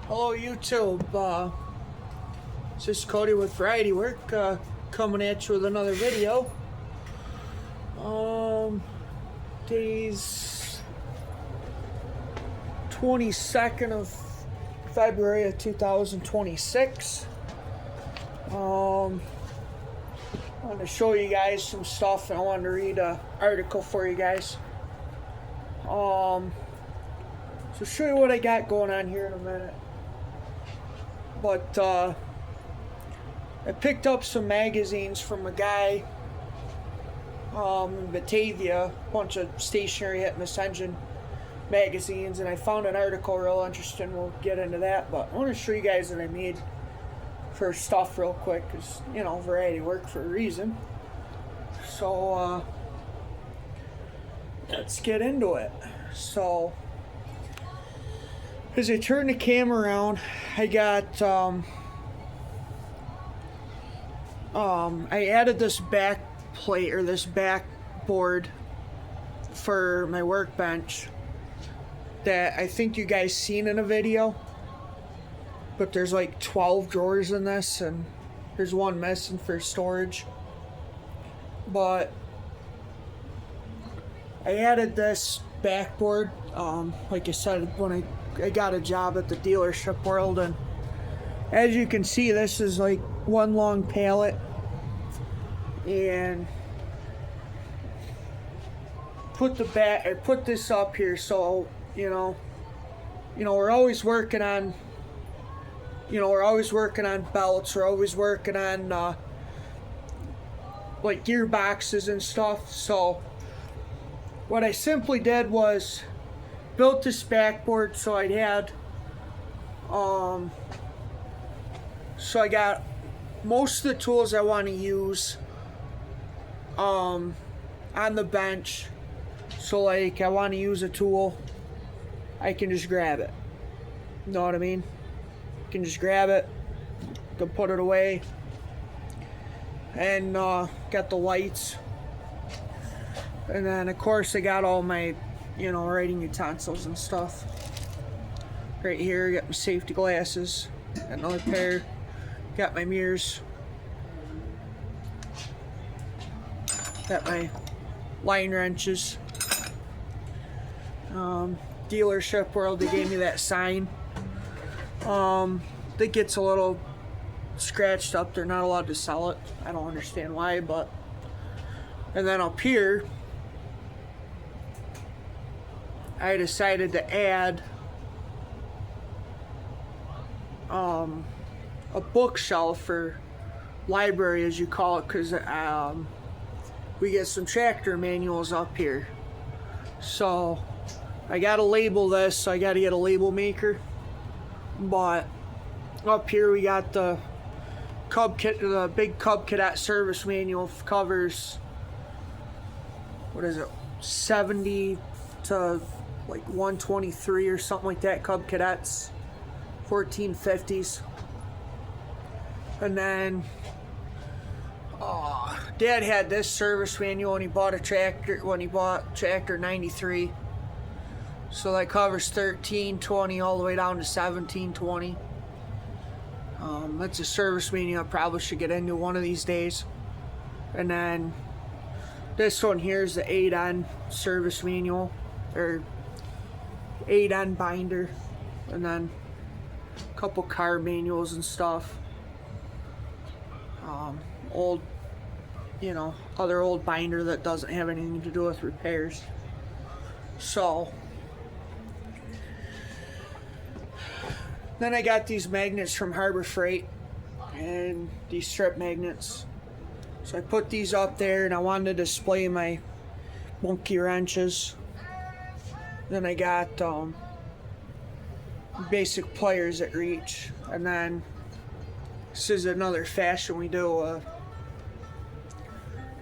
Hello YouTube, this is Cody with Variety Work, coming at you with another video. Today's 22nd of February of 2026. I wanted to show you guys some stuff, and I wanted to read an article for you guys. So show you what I got going on here in a minute. But I picked up some magazines from a guy in Batavia, a bunch of stationary Hitmas Engine magazines, and I found an article real interesting. We'll get into that, but I want to show you guys what I made for stuff real quick, because, you know, Variety Work for a reason. So let's get into it. So as I turn the camera around, I got I added this back plate, or this backboard, for my workbench that I think you guys seen in a video, but there's like 12 drawers in this, and there's one missing for storage. But I added this backboard, like I said, when I got a job at the dealership world, and as you can see, this is like one long pallet, and put this up here, so you know we're always working on belts, we're always working on like gearboxes and stuff. So what I simply did was built this backboard, so I had so I got most of the tools I want to use on the bench. So like, I want to use a tool, I can just grab it, you know what I mean? I can just grab it, can put it away, and got the lights, and then of course I got all my writing utensils and stuff. Right here, got my safety glasses, got another pair, got my mirrors, got my line wrenches. Dealership world, they gave me that sign. It gets a little scratched up, they're not allowed to sell it, I don't understand why. But and then up here I decided to add a bookshelf, or library as you call it, because we get some tractor manuals up here. So I gotta label this, so I gotta get a label maker. But up here we got the big Cub Cadet service manual. Covers, what is it, 70 to like 123 or something like that, Cub Cadets, 1450s. And then Dad had this service manual when he bought tractor 93. So that covers 1320 all the way down to 1720. That's a service manual I probably should get into one of these days. And then this one here is the 8N service manual, or 8N binder, and then a couple car manuals and stuff. Old, other old binder that doesn't have anything to do with repairs. So then I got these magnets from Harbor Freight, and these strip magnets. So I put these up there, and I wanted to display my monkey wrenches. Then I got basic pliers that reach. And then this is another fashion we do,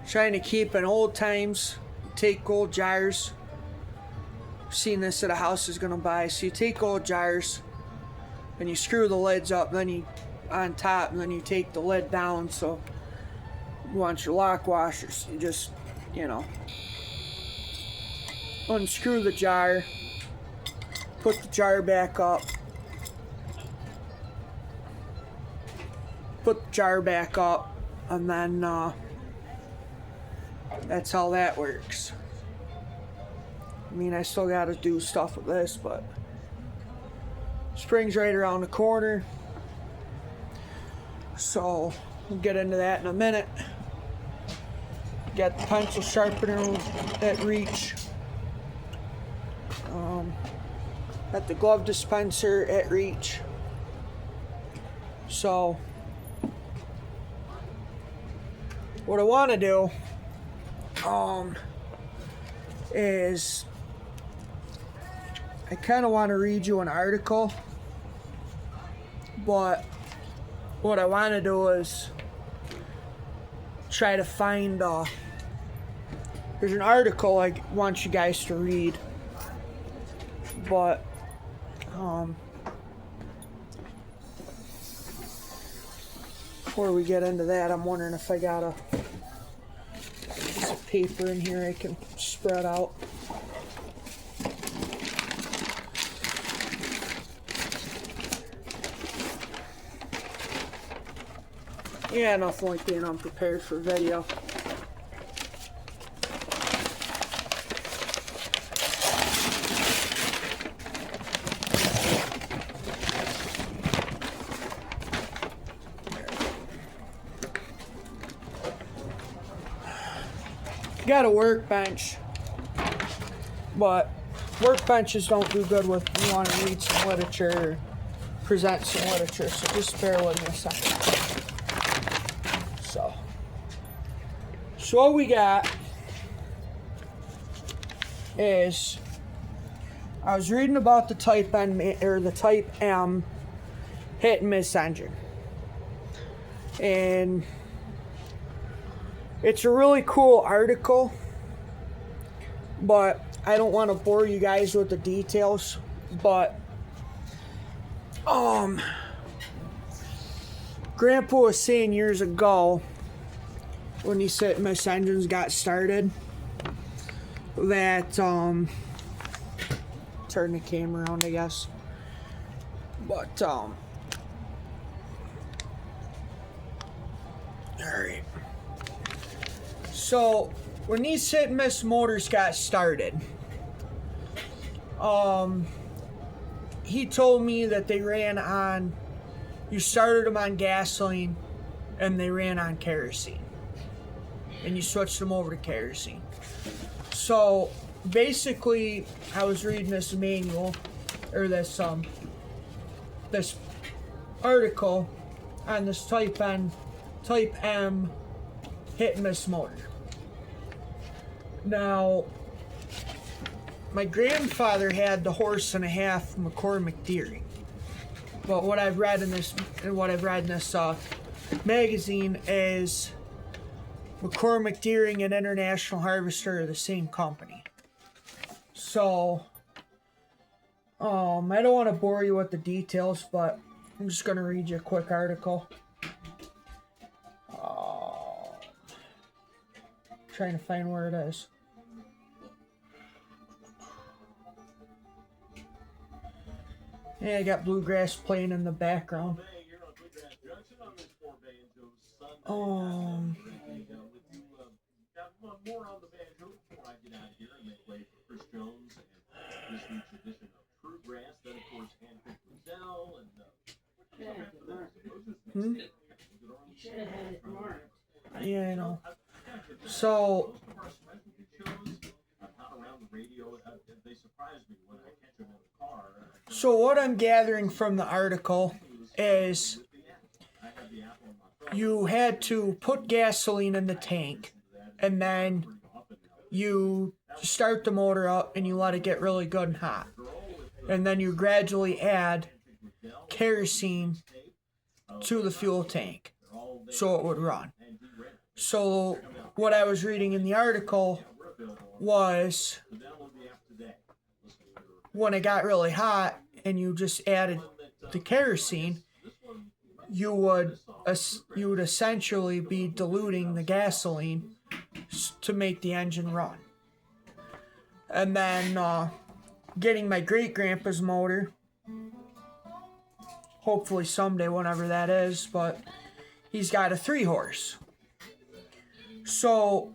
trying to keep in old times. Take old jars. Seen this at a house is gonna buy. So you take old jars and you screw the lids up, then you on top, and then you take the lid down. So you want your lock washers, you just unscrew the jar, put the jar back up, put the jar back up, and then that's how that works. I mean, I still got to do stuff with this, but spring's right around the corner, so we'll get into that in a minute. Got the pencil sharpener at reach. Got the glove dispenser at reach. So what I want to do is I kind of want to read you an article, but what I want to do is try to find there's an article I want you guys to read, but before we get into that, I'm wondering if I got a piece of paper in here I can spread out. Yeah, nothing like being unprepared for video. Got a workbench, but workbenches don't do good with you want to read some literature or present some literature, so just bear with me a second. So what we got is, I was reading about the Type N or the Type M hit and miss engine, and it's a really cool article, but I don't want to bore you guys with the details. But Grandpa was saying years ago, when these hit and miss engines got started, that turn the camera around, I guess. But all right. So when these hit and miss motors got started, he told me that they ran on, you started them on gasoline and they ran on kerosene, and you switched them over to kerosene. So basically, I was reading this manual, or this article on this Type M hit and miss motor. Now, my grandfather had the horse and a half McCormick Deering, but what I've read in this magazine is McCormick Deering and International Harvester are the same company. So I don't want to bore you with the details, but I'm just going to read you a quick article. Trying to find where it is. Yeah, I got bluegrass playing in the background. More on the banjo before I get out of here and make way for Chris Jones and this week's edition of True Grass. Then, of course, handpicked Brazil and yeah, I know. So what I'm gathering from the article is you had to put gasoline in the tank, and then you start the motor up and you let it get really good and hot. And then you gradually add kerosene to the fuel tank so it would run. So what I was reading in the article was, when it got really hot and you just added the kerosene, you would essentially be diluting the gasoline to make the engine run. And then getting my great-grandpa's motor, hopefully someday, whenever that is, but he's got a 3-horse. So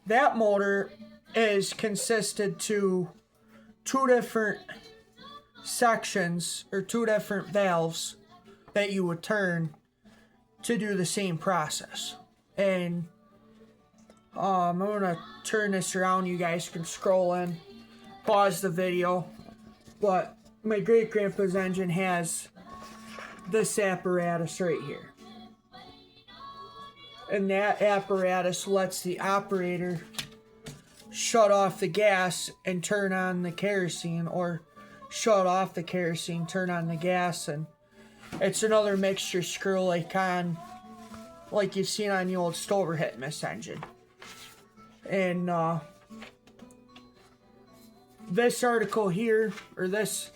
that motor is consisted to 2 different sections or 2 different valves that you would turn to do the same process. And I'm gonna turn this around. You guys can scroll in, pause the video. But my great grandpa's engine has this apparatus right here. And that apparatus lets the operator shut off the gas and turn on the kerosene, or shut off the kerosene, turn on the gas. And it's another mixture screw like you've seen on the old Stover Hitmas engine. And this article here, or this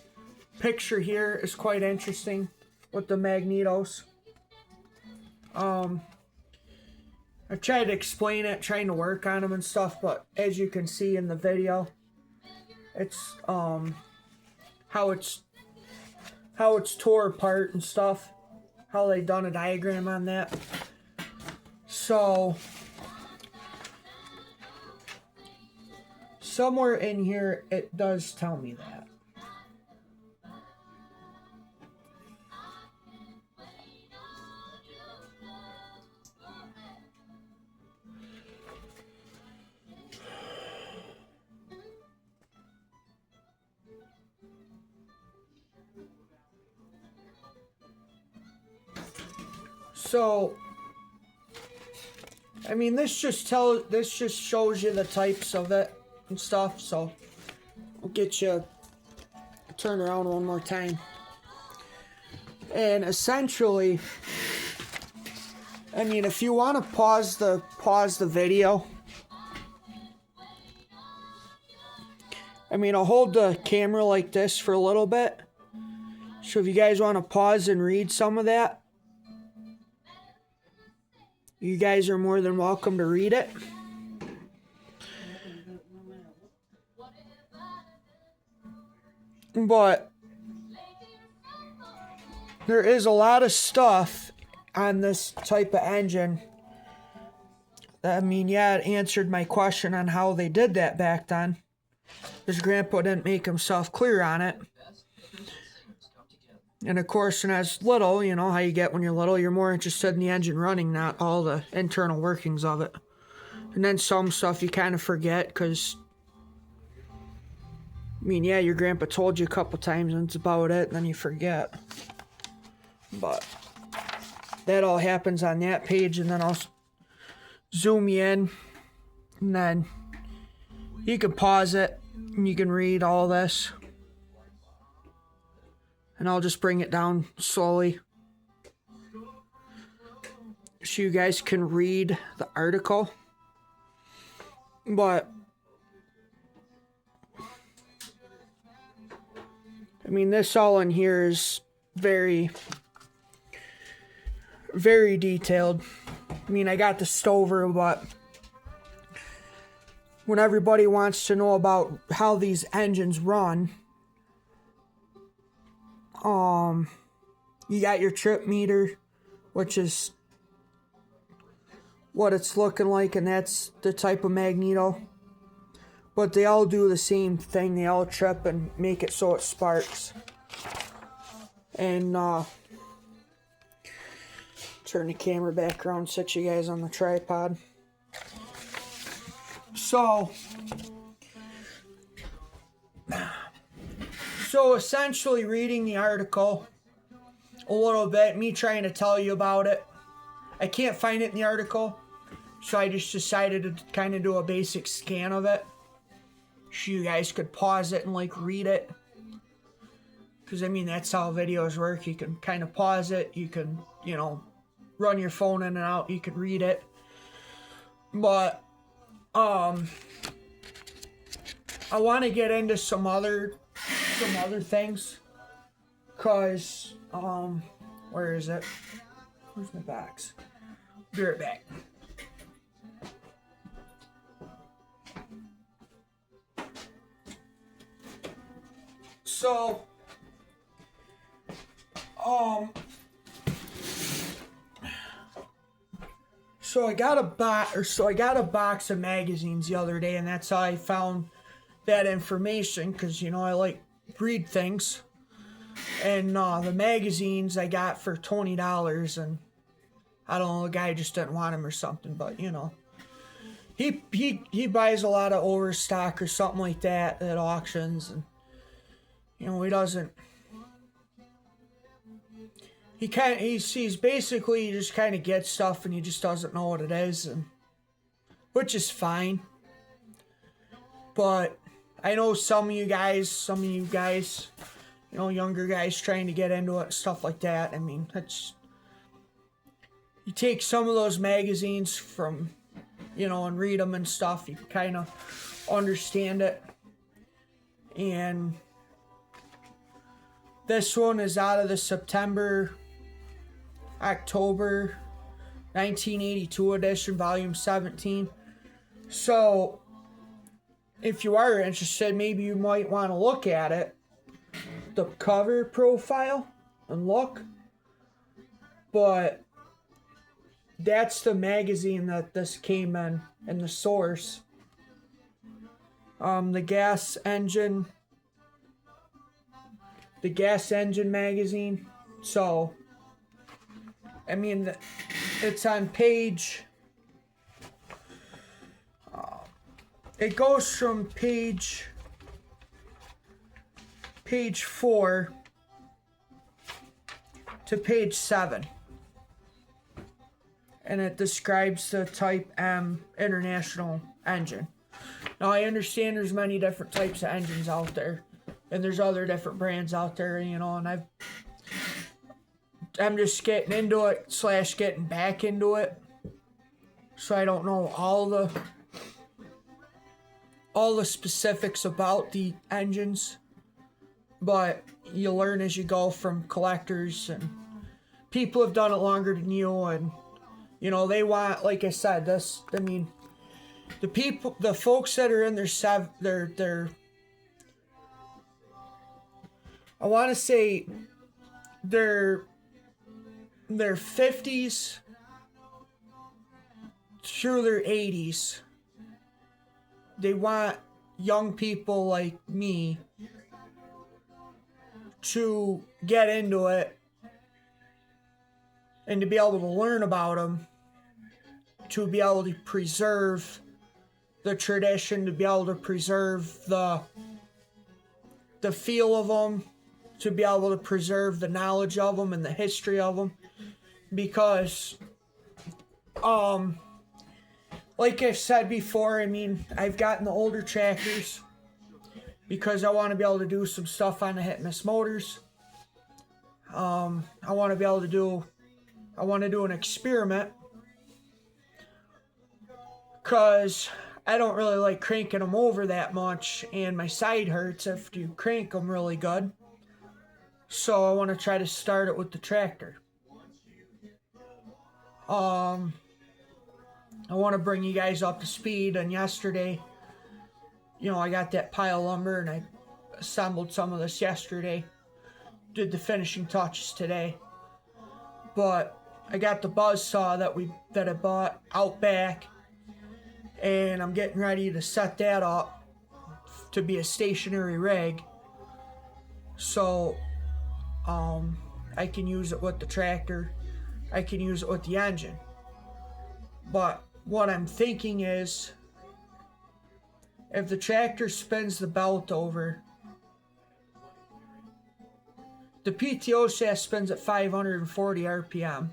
picture here, is quite interesting with the magnetos. I tried to explain it, trying to work on them and stuff, but as you can see in the video, it's how it's tore apart and stuff, how they done a diagram on that. So somewhere in here it does tell me that. So, I mean, this just shows you the types of it and stuff. So, I'll get you turn around one more time. And essentially, I mean, if you want to pause the video, I mean, I'll hold the camera like this for a little bit. So if you guys want to pause and read some of that, you guys are more than welcome to read it. But there is a lot of stuff on this type of engine. I mean, yeah, it answered my question on how they did that back then. His grandpa didn't make himself clear on it. And of course, when I was little, you know how you get when you're little, you're more interested in the engine running, not all the internal workings of it. And then some stuff you kind of forget because, I mean, yeah, your grandpa told you a couple times and it's about it, and then you forget. But that all happens on that page, and then I'll zoom you in, and then you can pause it, and you can read all this. And I'll just bring it down slowly so you guys can read the article. But I mean, this all in here is very, very detailed. I mean, I got the Stover, but when everybody wants to know about how these engines run, you got your trip meter, which is what it's looking like, and that's the type of magneto. But they all do the same thing. They all trip and make it so it sparks. And turn the camera back around, set you guys on the tripod. So essentially reading the article a little bit, me trying to tell you about it. I can't find it in the article, so I just decided to kind of do a basic scan of it, so you guys could pause it and like read it. Because I mean, that's how videos work. You can kind of pause it, you can, you know, run your phone in and out, you can read it. But I want to get into some other things, cause where is it? Where's my box? Be right back. So So I got a box of magazines the other day, and that's how I found that information, because I like read things. And the magazines I got for $20, and I don't know, the guy just didn't want them or something, but he buys a lot of overstock or something like that at auctions, and he doesn't. He's basically, he just kind of gets stuff and he just doesn't know what it is, and which is fine. But I know some of you guys, younger guys trying to get into it, stuff like that. I mean, you take some of those magazines from, and read them and stuff, you kind of understand it. And this one is out of the October 1982 edition, volume 17. So if you are interested, maybe you might want to look at it, the cover profile, and look. But that's the magazine that this came in the source. The gas engine magazine. So I mean, it's on page. It goes from page 4 to page 7, and it describes the Type M International engine. Now, I understand there's many different types of engines out there, and there's other different brands out there, and I'm just getting into it / getting back into it, so I don't know all the specifics about the engines, but you learn as you go from collectors, and people have done it longer than you, and they want, like I said, the folks that are in their I want to say their 50s through their 80s, they want young people like me to get into it and to be able to learn about them, to be able to preserve the tradition, to be able to preserve the feel of them, to be able to preserve the knowledge of them and the history of them. Because, like I've said before, I mean, I've gotten the older tractors because I want to be able to do some stuff on the hit and miss motors. I want to do an experiment, because I don't really like cranking them over that much, and my side hurts if you crank them really good. So I want to try to start it with the tractor. I want to bring you guys up to speed. And yesterday, I got that pile of lumber and I assembled some of this yesterday. Did the finishing touches today. But I got the buzz saw that I bought out back, and I'm getting ready to set that up to be a stationary rig. So I can use it with the tractor. I can use it with the engine. But what I'm thinking is, if the tractor spins the belt over, the PTO shaft spins at 540 RPM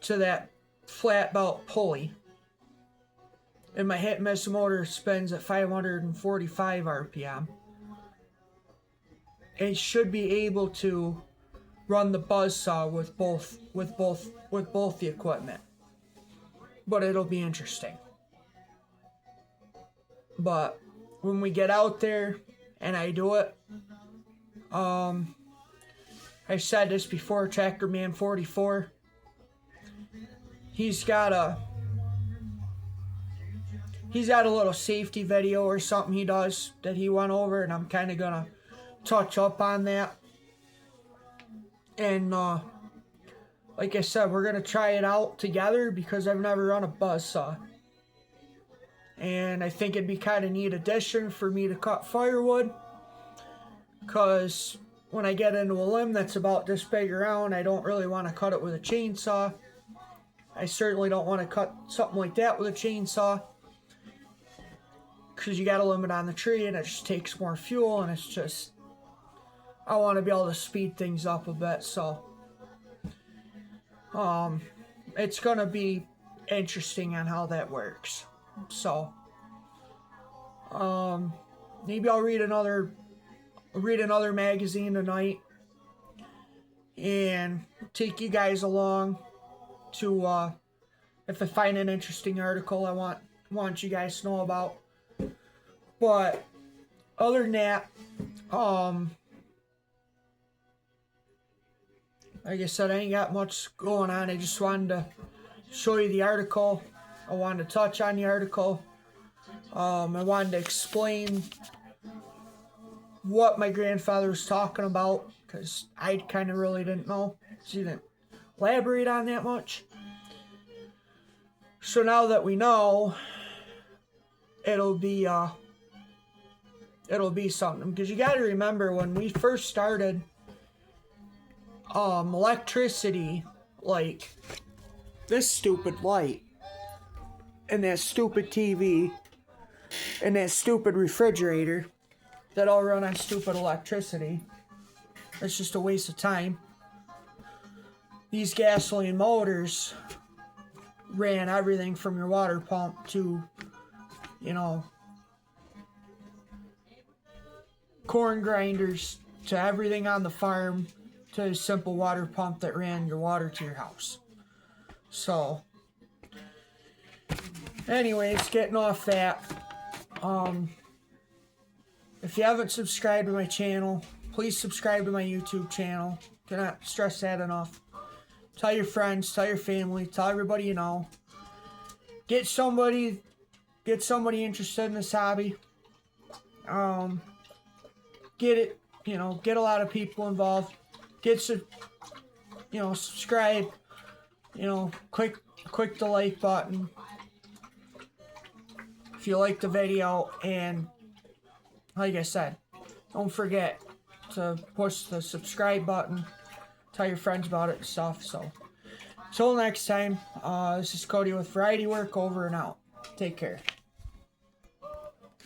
to that flat belt pulley, and my hit and miss motor spins at 545 RPM. It should be able to run the buzzsaw with both the equipment. But it'll be interesting. But when we get out there and I do it, I said this before, Tractor Man 44, he's got a little safety video or something he does that he went over, and I'm kind of gonna touch up on that. And like I said, we're gonna try it out together because I've never run a buzzsaw. And I think it'd be kind of neat addition for me to cut firewood. Because when I get into a limb that's about this big around, I don't really want to cut it with a chainsaw. I certainly don't want to cut something like that with a chainsaw. Because you got a limit on the tree and it just takes more fuel, and it's just, I want to be able to speed things up a bit. So it's gonna be interesting on how that works. So maybe I'll read another magazine tonight and take you guys along to if I find an interesting article I want you guys to know about. But other than that, like I said, I ain't got much going on. I just wanted to show you the article. I wanted to touch on the article. I wanted to explain what my grandfather was talking about, because I kind of really didn't know. He didn't elaborate on that much. So now that we know, it'll be something. Because you got to remember, when we first started, electricity, like this stupid light and that stupid TV and that stupid refrigerator that all run on stupid electricity, it's just a waste of time. These gasoline motors ran everything from your water pump to, corn grinders, to everything on the farm, to a simple water pump that ran your water to your house. So, anyways, getting off that, if you haven't subscribed to my channel, please subscribe to my YouTube channel. Cannot stress that enough. Tell your friends, tell your family, tell everybody you know. Get somebody interested in this hobby. Get a lot of people involved. Subscribe. Click the like button if you like the video, and like I said, don't forget to push the subscribe button. Tell your friends about it and stuff. So, till next time, this is Cody with Variety Work, over and out. Take care.